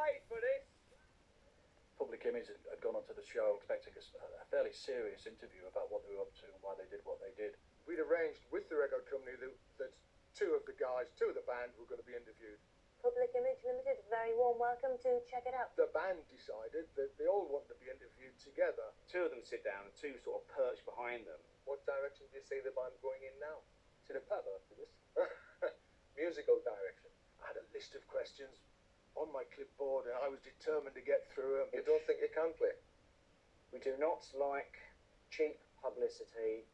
paid for this. Public Image had gone onto the show expecting a fairly serious interview about what they were up to and why they did what they did. We'd arranged with the record company that two of the band were going to be interviewed. Public Image Limited, very warm welcome to check it out. The band decided that they all wanted to be interviewed together. Two of them sit down and two sort of perch behind them. What direction do you see the band going in now? To the pub after this? Musical direction. I had a list of questions on my clipboard and I was determined to get through them. You don't think you can play? We do not like cheap publicity,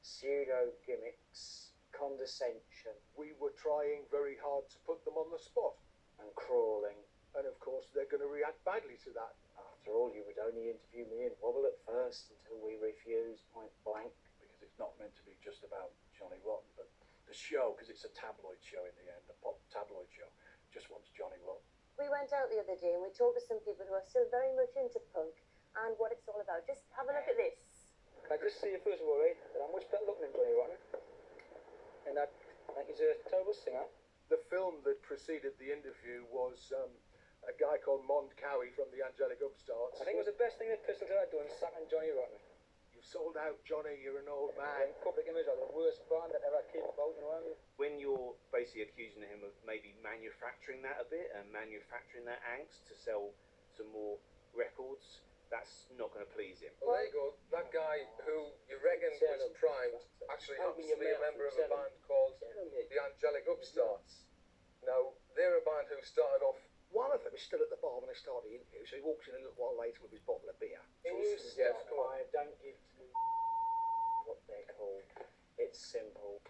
pseudo gimmicks, condescension. We were trying very hard to put them on the spot. And crawling. And of course they're going to react badly to that. After all, you would only interview me and Wobble at first until we refused point blank. Because it's not meant to be just about Johnny Rotten, but the show, because it's a tabloid show in the end, a pop tabloid show, just wants Johnny Rotten. We went out the other day and we talked to some people who are still very much into punk and what it's all about. Just have a look at this. Can I just say first of all, right, that I'm much better looking than Johnny Rotten. And that he's a terrible singer. The film that preceded the interview was a guy called Mond Cowie from the Angelic Upstarts. I think it was the best thing that Pistols ever done, sacking Johnny Rotten. You've sold out, Johnny, you're an old man. And Public Image are the worst band that ever came about, you know what I mean? When you're basically accusing him of maybe manufacturing that a bit and manufacturing that angst to sell some more records, that's not going to please him. Well, there you go. That guy who you reckon was primed actually happens to be a member of a band called the Angelic Upstarts. Now, they're a band who started off. One of them is still at the bar when they start the interview, so he walks in a little while later with his bottle of beer. Yes, come on. I don't give to what they're called. It's simple.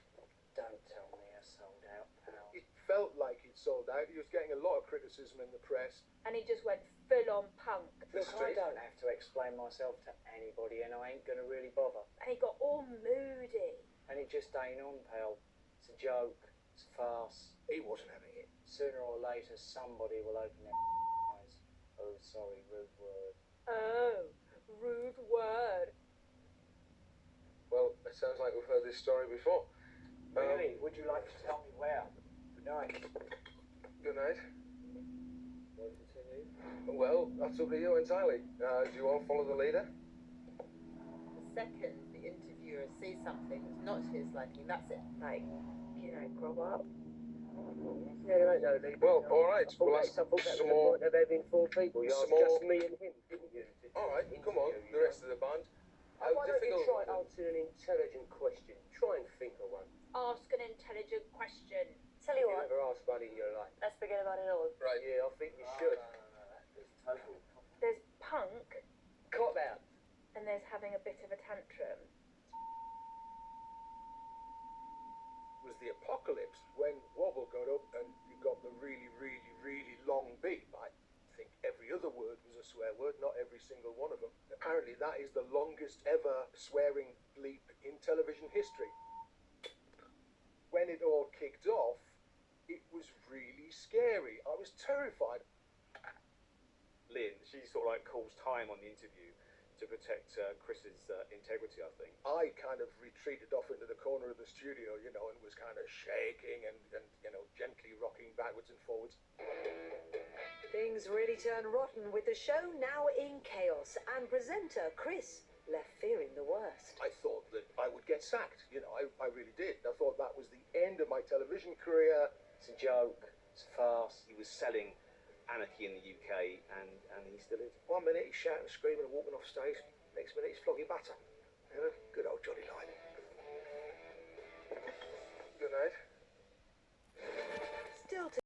Don't tell me I sold out, pal. It felt like he'd sold out. He was getting a lot of criticism in the press. And he just went full on punk. Look, I don't have to explain myself to anybody, and I ain't gonna really bother. And he got all moody. And it just ain't on, pal. It's a joke. It's a farce. He wasn't having it. Sooner or later, somebody will open their eyes. Oh, sorry, rude word. Oh, rude word. Well, it sounds like we've heard this story before. Really? Would you like to tell me where? Good night. Good night. Want to continue? Well, that's up to you entirely. Do you all follow the leader? The second the interviewer sees something that's not to his liking, that's it. Like, you know, grow up. Yeah, there ain't no leader. Well, all right. Well, that's I thought that some was more. the point of having four people. You some asked just more- me and him, didn't you? All right, come on. The rest of the band. How Why don't you difficult? try answering an intelligent question? Try and think of one. Ask an intelligent question. Tell you You what, never asked one in your life. let's forget about it all. Right. Yeah, I think you should. There's punk, Cop out. and there's having a bit of a tantrum. Was the apocalypse when Wobble got up and you got the really, really, really long beat. I think every other word was a swear word, not every single one of them. Apparently that is the longest ever swearing bleep in television history. When it all kicked off, it was really scary. I was terrified. Lynn, she sort of like calls time on the interview to protect Chris's integrity, I think. I kind of retreated off into the corner of the studio, you know, and was kind of shaking and you know, gently rocking backwards and forwards. Things really turn rotten with the show now in chaos and presenter Chris left fearing the worst. I thought that I would get sacked, you know, I really did. I thought that was the end of my television career. It's a joke. It's a farce. He was selling anarchy in the UK, and he still is. 1 minute he's shouting, screaming and walking off stage. Next minute he's flogging butter. You know, good old Johnny Lydon.